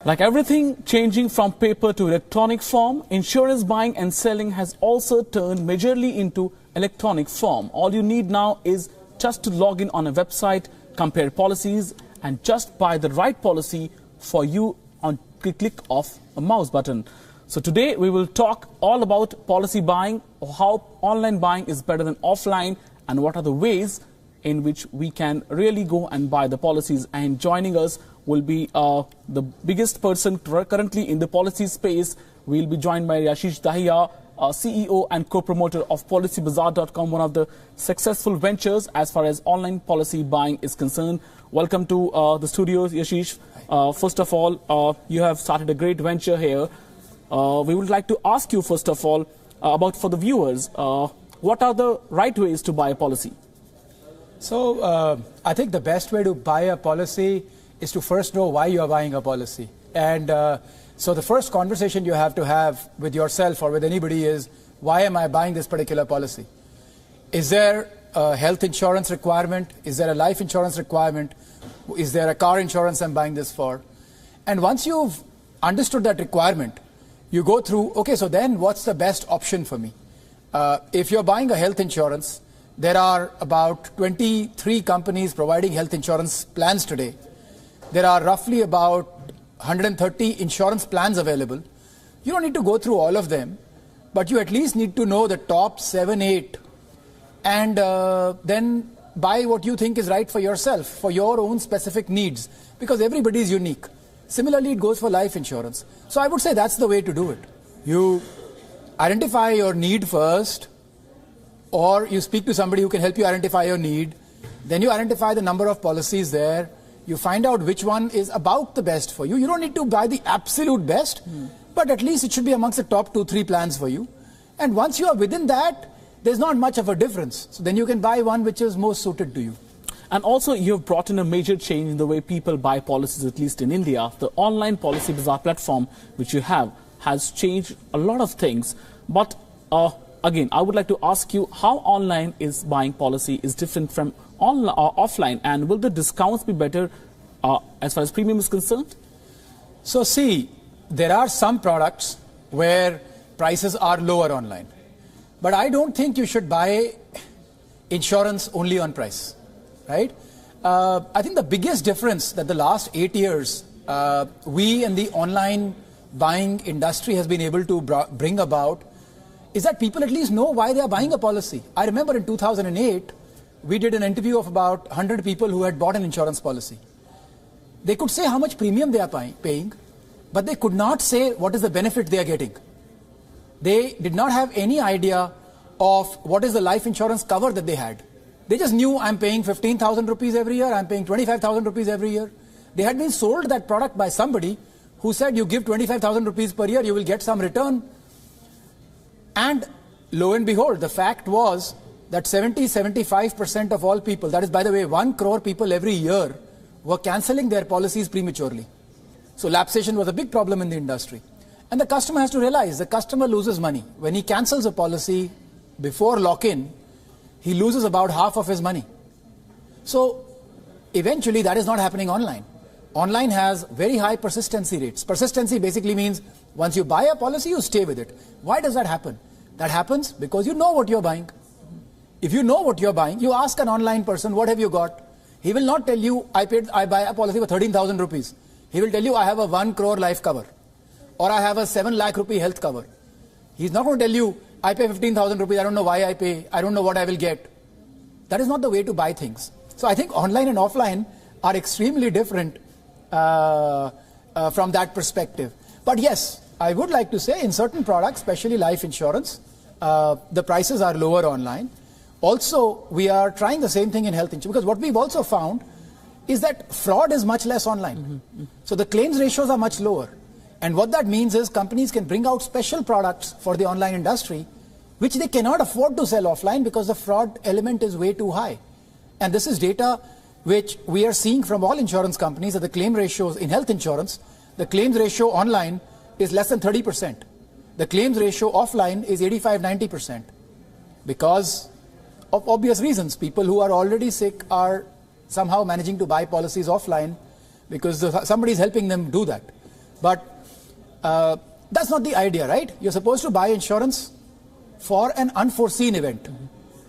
Like everything changing from paper to electronic form, insurance buying and selling has also turned majorly into electronic form. All you need now is just to log in on a website, compare policies and just buy the right policy for you on click of a mouse button. So today we will talk all about policy buying, how online buying is better than offline and what are the ways in which we can really go and buy the policies. And joining us will be the biggest person currently in the policy space. We'll be joined by Yashish Dahiya, CEO and co-promoter of PolicyBazaar.com, one of the successful ventures as far as online policy buying is concerned. Welcome to the studios, Yashish. First of all, you have started a great venture here. We would like to ask you, first of all, about for the viewers, what are the right ways to buy a policy? So I think the best way to buy a policy is to first know why you are buying a policy. And so the first conversation you have to have with yourself or with anybody is, why am I buying this particular policy? Is there a health insurance requirement? Is there a life insurance requirement? Is there a car insurance I'm buying this for? And once you've understood that requirement, you go through, okay, so then what's the best option for me? If you're buying a health insurance, there are about 23 companies providing health insurance plans today. There are roughly about 130 insurance plans available. You don't need to go through all of them, but you at least need to know the top 7, 8, and then buy what you think is right for yourself, for your own specific needs, because everybody is unique. Similarly, it goes for life insurance. So I would say that's the way to do it. You identify your need first, or you speak to somebody who can help you identify your need. Then you identify the number of policies there. You find out which one is about the best for you. You don't need to buy the absolute best, but at least it should be amongst the top 2, 3 plans for you. And once you are within that, there's not much of a difference. So then you can buy one which is most suited to you. And also, you've brought in a major change in the way people buy policies, at least in India. The online PolicyBazaar platform, which you have, has changed a lot of things. But again, I would like to ask you how online is buying policy is different from offline, and will the discounts be better as far as premium is concerned? So see, there are some products where prices are lower online. But I don't think you should buy insurance only on price. Right? I think the biggest difference that the last 8 years we in the online buying industry has been able to bring about is that people at least know why they are buying a policy. I remember in 2008, we did an interview of about 100 people who had bought an insurance policy. They could say how much premium they are paying, but they could not say what is the benefit they are getting. They did not have any idea of what is the life insurance cover that they had. They just knew, I'm paying 15,000 rupees every year, I'm paying 25,000 rupees every year. They had been sold that product by somebody who said, you give 25,000 rupees per year, you will get some return. And lo and behold, the fact was that 70-75% of all people, that is, by the way, 1 crore people every year, were cancelling their policies prematurely. So lapsation was a big problem in the industry. And the customer has to realize the customer loses money. When he cancels a policy before lock-in, he loses about half of his money. So eventually that is not happening online. Online has very high persistency rates. Persistency basically means once you buy a policy, you stay with it. Why does that happen? That happens because you know what you're buying. If you know what you're buying, you ask an online person, what have you got? He will not tell you, I buy a policy for 13,000 rupees. He will tell you, I have a 1 crore life cover. Or I have a 7 lakh rupee health cover. He's not going to tell you, I pay 15,000 rupees, I don't know why I pay, I don't know what I will get. That is not the way to buy things. So I think online and offline are extremely different from that perspective. But yes, I would like to say in certain products, especially life insurance, the prices are lower online. Also, we are trying the same thing in health insurance, because what we've also found is that fraud is much less online. So the claims ratios are much lower. And what that means is companies can bring out special products for the online industry, which they cannot afford to sell offline because the fraud element is way too high. And this is data which we are seeing from all insurance companies, that the claim ratios in health insurance, the claims ratio online is less than 30%. The claims ratio offline is 85-90%. Because of obvious reasons, people who are already sick are somehow managing to buy policies offline because somebody is helping them do that. But that's not the idea, right? You're supposed to buy insurance for an unforeseen event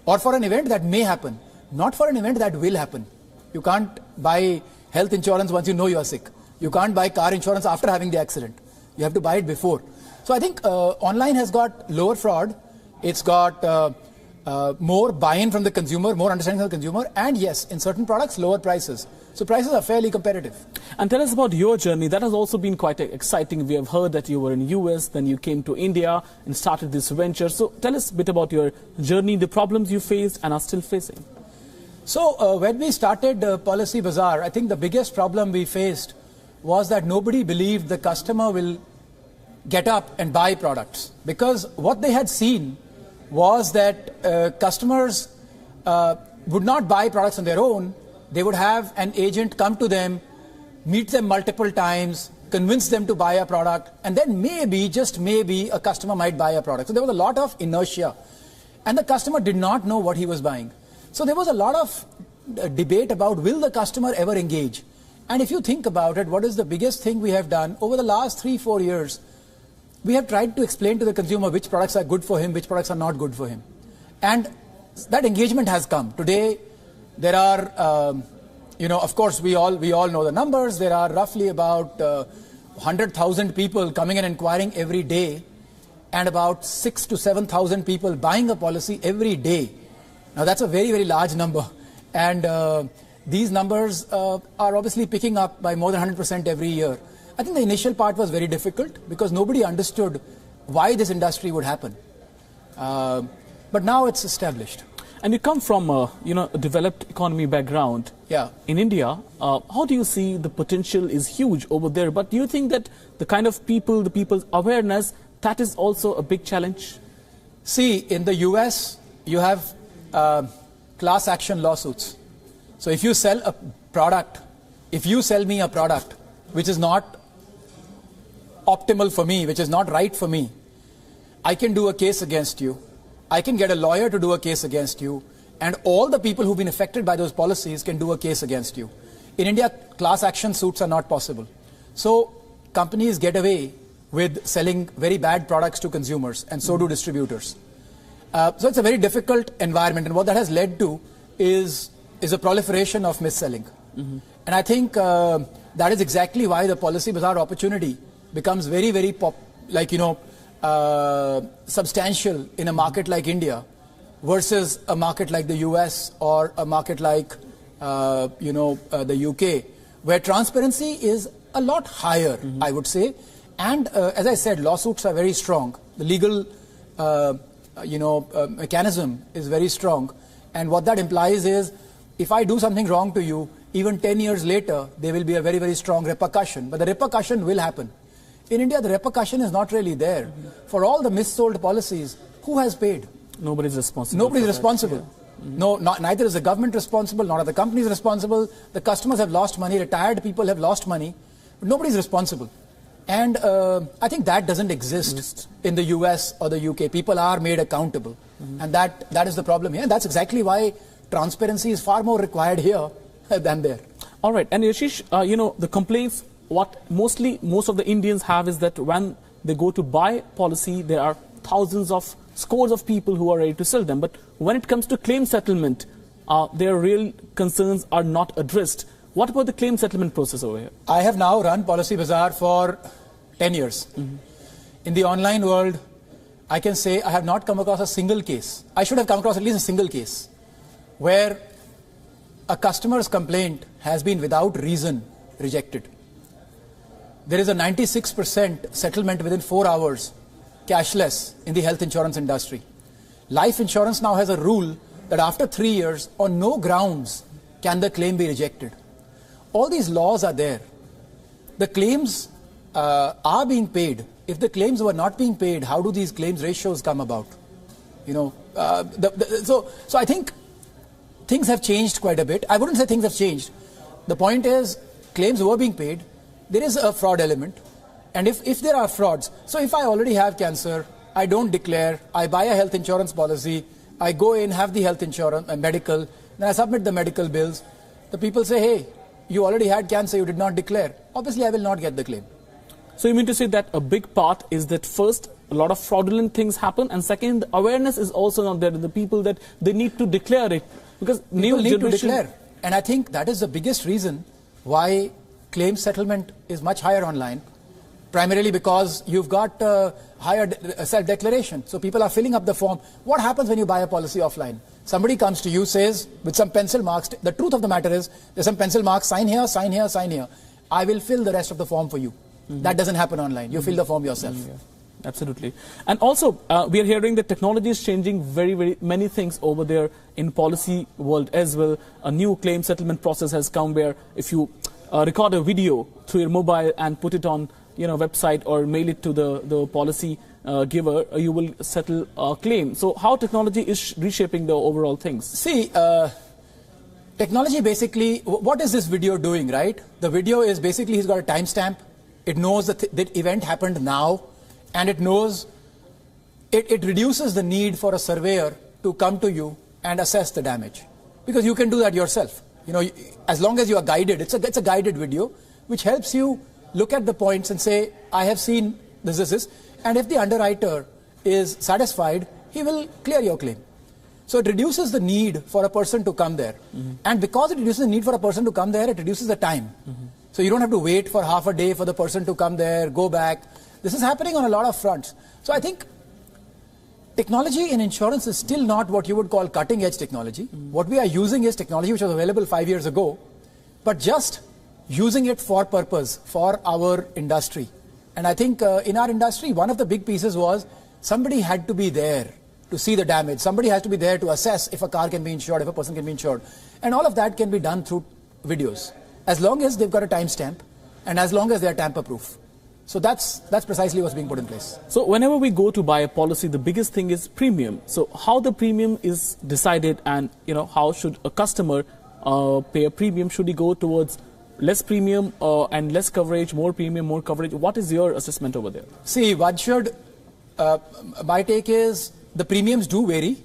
or for an event that may happen, not for an event that will happen. You can't buy health insurance once you know you are sick. You can't buy car insurance after having the accident. You have to buy it before. So I think online has got lower fraud. It's got more buy-in from the consumer, more understanding of the consumer, and yes, in certain products, lower prices. So prices are fairly competitive. And tell us about your journey. That has also been quite exciting. We have heard that you were in US, then you came to India and started this venture. So tell us a bit about your journey, the problems you faced and are still facing. So when we started PolicyBazaar, I think the biggest problem we faced was that nobody believed the customer will get up and buy products. Because what they had seen was that customers would not buy products on their own. They would have an agent come to them, meet them multiple times, convince them to buy a product, and then maybe, just maybe, a customer might buy a product. So there was a lot of inertia. And the customer did not know what he was buying. So there was a lot of debate about will the customer ever engage. And if you think about it, what is the biggest thing we have done over the last 3-4 years? We have tried to explain to the consumer which products are good for him, which products are not good for him. And that engagement has come. Today, there are, of course, we all know the numbers. There are roughly about 100,000 people coming and inquiring every day, and about 6,000 to 7,000 people buying a policy every day. Now, that's a very, very large number. And these numbers are obviously picking up by more than 100% every year. I think the initial part was very difficult because nobody understood why this industry would happen. But now it's established. And you come from a developed economy background. Yeah. In India, how do you see the potential is huge over there? But do you think that the kind of people, the people's awareness, that is also a big challenge? See, in the US, you have class action lawsuits. So if you sell a product, if you sell me a product which is not optimal for me, which is not right for me, I can do a case against you. I can get a lawyer to do a case against you, and all the people who've been affected by those policies can do a case against you. In India, class action suits are not possible. So companies get away with selling very bad products to consumers, and so do distributors. So it's a very difficult environment, and what that has led to is a proliferation of mis-selling. And I think that is exactly why the PolicyBazaar opportunity becomes very, very substantial in a market like India versus a market like the US or a market like the UK, where transparency is a lot higher, I would say. And as I said, lawsuits are very strong. The legal mechanism is very strong. And what that implies is if I do something wrong to you, even 10 years later, there will be a very, very strong repercussion. But the repercussion will happen. In India, the repercussion is not really there. For all the missold policies, who has paid? Nobody's responsible. Nobody's responsible. No, neither is the government responsible, nor are the companies responsible. The customers have lost money, retired people have lost money, but nobody's responsible. And I think that doesn't exist in the US or the UK. People are made accountable. And that is the problem here. And that's exactly why transparency is far more required here than there. All right. And Yashish, the complaints, what most of the Indians have is that when they go to buy policy, there are thousands of scores of people who are ready to sell them. But when it comes to claim settlement, their real concerns are not addressed. What about the claim settlement process over here? I have now run PolicyBazaar for 10 years. In the online world, I can say I have not come across a single case. I should have come across at least a single case where a customer's complaint has been without reason rejected. There is a 96% settlement within 4 hours, cashless, in the health insurance industry. Life insurance now has a rule that after 3 years, on no grounds can the claim be rejected. All these laws are there. The claims are being paid. If the claims were not being paid, how do these claims ratios come about? So I think things have changed quite a bit. I wouldn't say things have changed. The point is, claims were being paid. There is a fraud element. And if there are frauds, so if I already have cancer, I don't declare, I buy a health insurance policy, I go in, have the health insurance, medical, then I submit the medical bills. The people say, hey, you already had cancer, you did not declare. Obviously, I will not get the claim. So you mean to say that a big part is that first, a lot of fraudulent things happen, and second, awareness is also not there to the people that they need to declare it. Because people need to declare. And I think that is the biggest reason why claim settlement is much higher online, primarily because you've got higher self-declaration. So people are filling up the form. What happens when you buy a policy offline? Somebody comes to you, says, with some pencil marks, the truth of the matter is, there's some pencil marks, sign here, sign here, sign here. I will fill the rest of the form for you. That doesn't happen online. You fill the form yourself. Yeah. Absolutely. And also, we are hearing that technology is changing very many things over there in policy world as well. A new claim settlement process has come where if you record a video through your mobile and put it on website or mail it to the policy giver, you will settle a claim. So how technology is reshaping the overall things? See, technology basically, what is this video doing, right? The video is basically, he's got a timestamp. It knows that the event happened now, and it knows, it reduces the need for a surveyor to come to you and assess the damage, because you can do that yourself. As long as you are guided, it's a guided video, which helps you look at the points and say, I have seen this, and if the underwriter is satisfied, he will clear your claim. So it reduces the need for a person to come there. And because it reduces the need for a person to come there, it reduces the time. So you don't have to wait for half a day for the person to come there, go back. This is happening on a lot of fronts. So I think technology in insurance is still not what you would call cutting edge technology. What we are using is technology which was available 5 years ago, but just using it for purpose, for our industry. And I think in our industry, one of the big pieces was somebody had to be there to see the damage. Somebody has to be there to assess if a car can be insured, if a person can be insured. And all of that can be done through videos, as long as they've got a timestamp and as long as they're tamper-proof. So that's precisely what's being put in place. So whenever we go to buy a policy, the biggest thing is premium. So how the premium is decided, and how should a customer pay a premium? Should he go towards less premium and less coverage, more premium, more coverage? What is your assessment over there? See, one should, my take is the premiums do vary.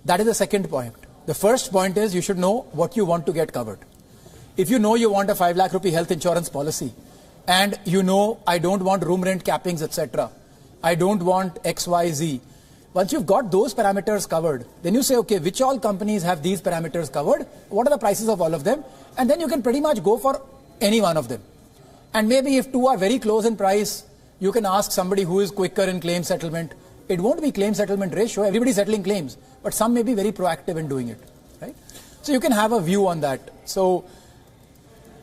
That is the second point. The first point is you should know what you want to get covered. If you know you want a 5 lakh rupee health insurance policy, and I don't want room rent cappings, etc. I don't want XYZ. Once you've got those parameters covered, then you say, okay, which all companies have these parameters covered? What are the prices of all of them? And then you can pretty much go for any one of them. And maybe if two are very close in price, you can ask somebody who is quicker in claim settlement. It won't be claim settlement ratio. Everybody's settling claims, but some may be very proactive in doing it, right? So you can have a view on that. So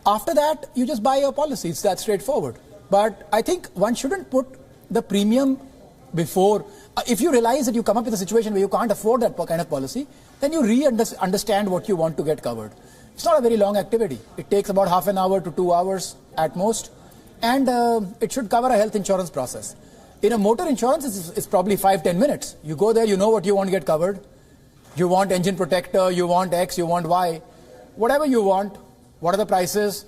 after that, you just buy your policy. It's that straightforward. But I think one shouldn't put the premium before. If you realize that you come up with a situation where you can't afford that kind of policy, then you understand what you want to get covered. It's not a very long activity. It takes about half an hour to 2 hours at most, and it should cover a health insurance process. In a motor insurance, it's probably 5-10 minutes. You go there, you know what you want to get covered. You want engine protector, you want X, you want Y. Whatever you want, what are the prices?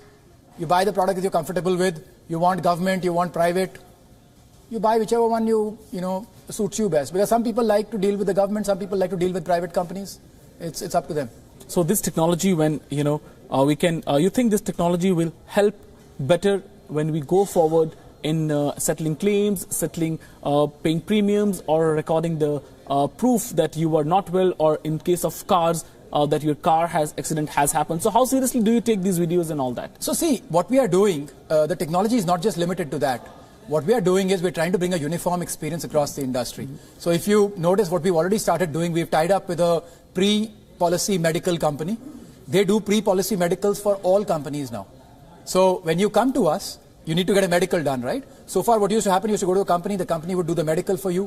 You buy the product that you're comfortable with. You want government, you want private. You buy whichever one suits you best. Because some people like to deal with the government, some people like to deal with private companies. It's up to them. So this technology, when you think this technology will help better when we go forward in settling claims, paying premiums, or recording the proof that you are not well, or in case of cars, that your car accident has happened. So how seriously do you take these videos and all that? So see, what we are doing, the technology is not just limited to that. What we are doing is we're trying to bring a uniform experience across the industry. So if you notice what we've already started doing, we've tied up with a pre-policy medical company. They do pre-policy medicals for all companies now. So when you come to us, you need to get a medical done, right? So far what used to happen, you used to go to a company, the company would do the medical for you.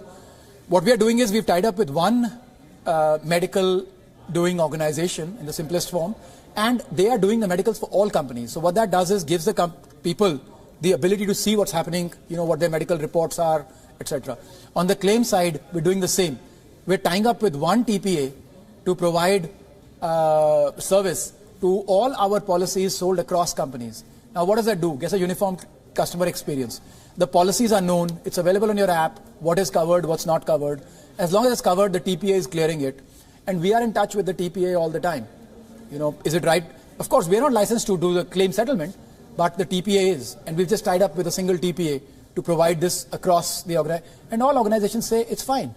What we are doing is we've tied up with one medical doing organization in the simplest form, and they are doing the medicals for all companies. So what that does is gives the people the ability to see what's happening, what their medical reports are, etc. On the claim side, we're doing the same. We're tying up with one TPA to provide service to all our policies sold across companies. Now what does that do? Gets a uniform customer experience. The policies are known, it's available on your app, what is covered, what's not covered. As long as it's covered, the TPA is clearing it. And we are in touch with the TPA all the time. Is it right? Of course, we are not licensed to do the claim settlement, but the TPA is. And we've just tied up with a single TPA to provide this across the organization. And all organizations say it's fine.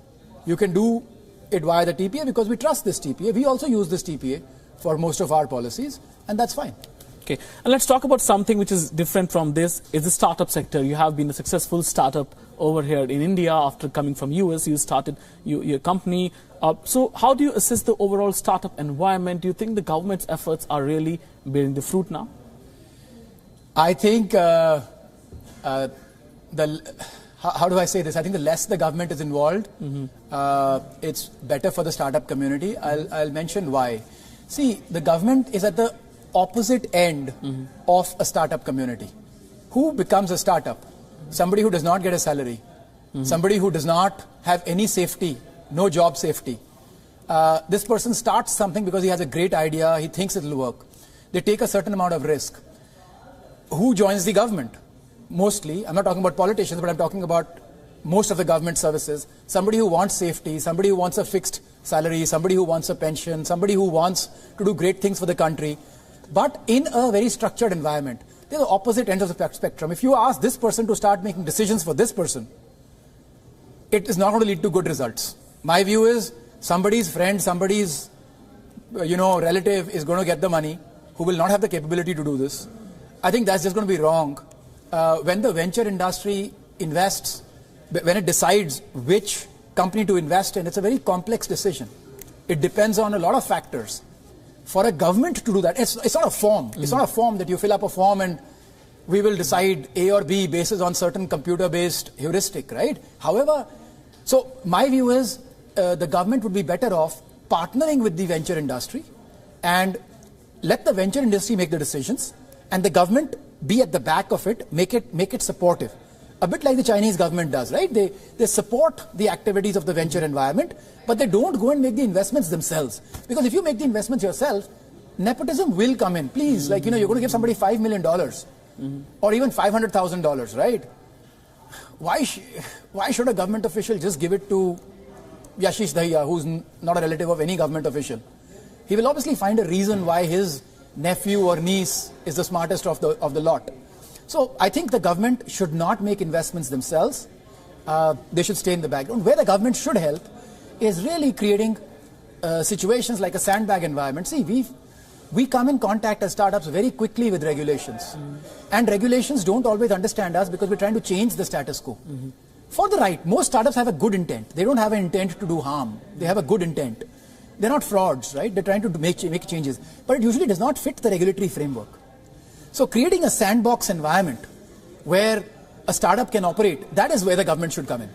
You can do it via the TPA because we trust this TPA. We also use this TPA for most of our policies, and that's fine. Okay, and let's talk about something which is different from this, is the startup sector. You have been a successful startup over here in India. After coming from US, you started your company. So how do you assess the overall startup environment? Do you think the government's efforts are really bearing the fruit now? I think, how do I say this? I think the less the government is involved, it's better for the startup community. I'll mention why. See, the government is at the opposite end of a startup community. Who becomes a startup? Somebody who does not get a salary, somebody who does not have any safety, no job safety. This person starts something because he has a great idea, he thinks it will work. They take a certain amount of risk. Who joins the government? Mostly, I'm not talking about politicians, but I'm talking about most of the government services. Somebody who wants safety, somebody who wants a fixed salary, somebody who wants a pension, somebody who wants to do great things for the country, but in a very structured environment. They're the opposite ends of the spectrum. If you ask this person to start making decisions for this person, it is not going to lead to good results. My view is somebody's friend, somebody's relative is going to get the money who will not have the capability to do this. I think that's just going to be wrong. When the venture industry invests, when it decides which company to invest in, it's a very complex decision. It depends on a lot of factors. For a government to do that, it's not a form. It's not a form that you fill up a form and we will decide A or B basis on certain computer-based heuristic, right? However, so my view is the government would be better off partnering with the venture industry and let the venture industry make the decisions and the government be at the back of it, make it supportive. A bit like the Chinese government does, right? They support the activities of the venture environment, but they don't go and make the investments themselves. Because if you make the investments yourself, nepotism will come in. Please, you're going to give somebody $5 million or even $500,000, right? Why should a government official just give it to Yashish Dahiya, who's not a relative of any government official? He will obviously find a reason why his nephew or niece is the smartest of the lot. So I think the government should not make investments themselves. They should stay in the background. Where the government should help is really creating situations like a sandbag environment. See, we come in contact as startups very quickly with regulations. And regulations don't always understand us because we're trying to change the status quo. For the right, most startups have a good intent. They don't have an intent to do harm. They have a good intent. They're not frauds, right? They're trying to make changes. But it usually does not fit the regulatory framework. So creating a sandbox environment where a startup can operate, that is where the government should come in.